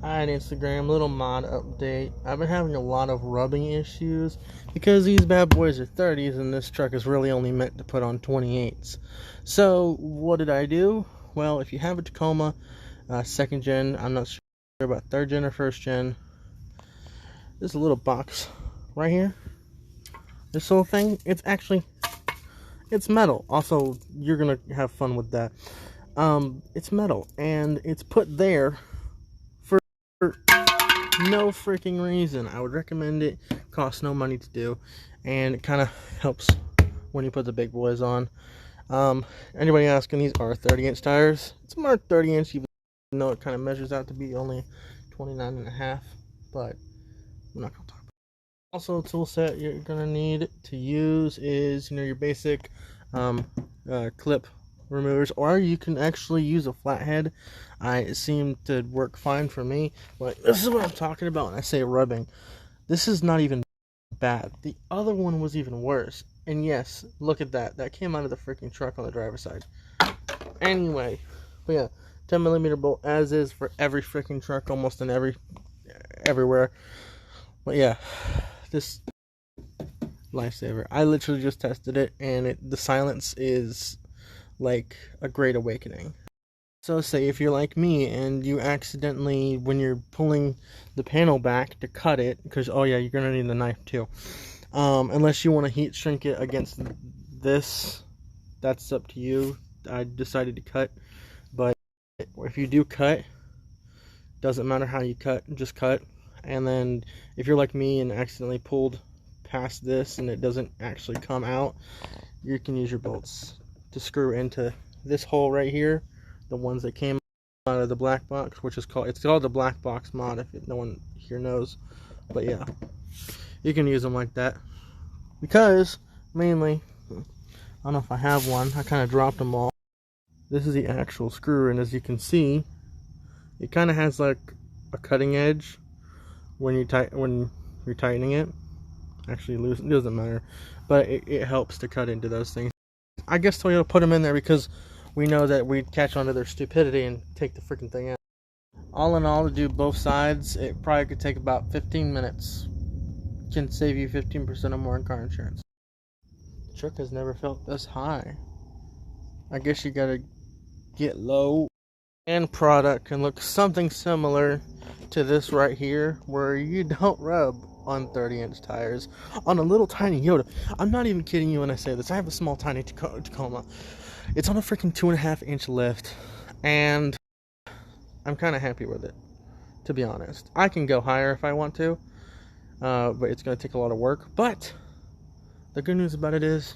Alright, Instagram, little mod update. I've been having a lot of rubbing issues because these bad boys are 30s and this truck is really only meant to put on 28s. So, what did I do? Well, if you have a Tacoma, second gen, I'm not sure about third gen or first gen, there's a little box right here. This whole thing, it's metal. Also, you're gonna have fun with that. It's metal and it's put there for no freaking reason. I would recommend it. Costs no money to do, and it kind of helps when you put the big boys on. Anybody asking, these are 30-inch tires. It's marked 30-inch, even though it kind of measures out to be only 29.5. But we're not gonna talk about it. Also, a tool set you're gonna need to use is your basic clip removers, or you can actually use a flathead. It seemed to work fine for me, but this is what I'm talking about when I say rubbing. This is not even bad. The other one was even worse. And yes, look at that. That came out of the freaking truck on the driver's side. Anyway, but yeah, 10mm bolt as is for every freaking truck, almost in everywhere. But yeah, this lifesaver. I literally just tested it, and the silence is like a great awakening. So say if you're like me and you accidentally, when you're pulling the panel back to cut it, because oh yeah, you're gonna need the knife too, unless you want to heat shrink it against this, that's up to you. I decided to cut, but if you do cut, doesn't matter how you cut, just cut. And then if you're like me and accidentally pulled past this and it doesn't actually come out, you can use your bolts to screw into this hole right here, the ones that came out of the black box, which is called the black box mod, if no one here knows. But yeah, you can use them like that, because mainly, I don't know if I have one, I kind of dropped them all. This is the actual screw, and as you can see, it kind of has like a cutting edge when you're tightening it. Actually, loose, it doesn't matter, but it helps to cut into those things. I guess Toyota put them in there because we know that we'd catch on to their stupidity and take the freaking thing out. All in all, to do both sides, it probably could take about 15 minutes. Can save you 15% or more in car insurance. The truck has never felt this high. I guess you gotta get low. And product can look something similar to this right here, where you don't rub on 30-inch tires on a little tiny Yoda. I'm not even kidding you when I say this. I have a small tiny Tacoma. It's on a freaking 2.5-inch lift, and I'm kind of happy with it, to be honest. I can go higher if I want to, but it's going to take a lot of work. But the good news about it is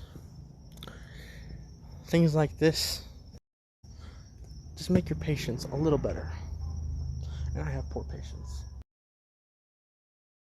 things like this just make your patience a little better. And I have poor patience.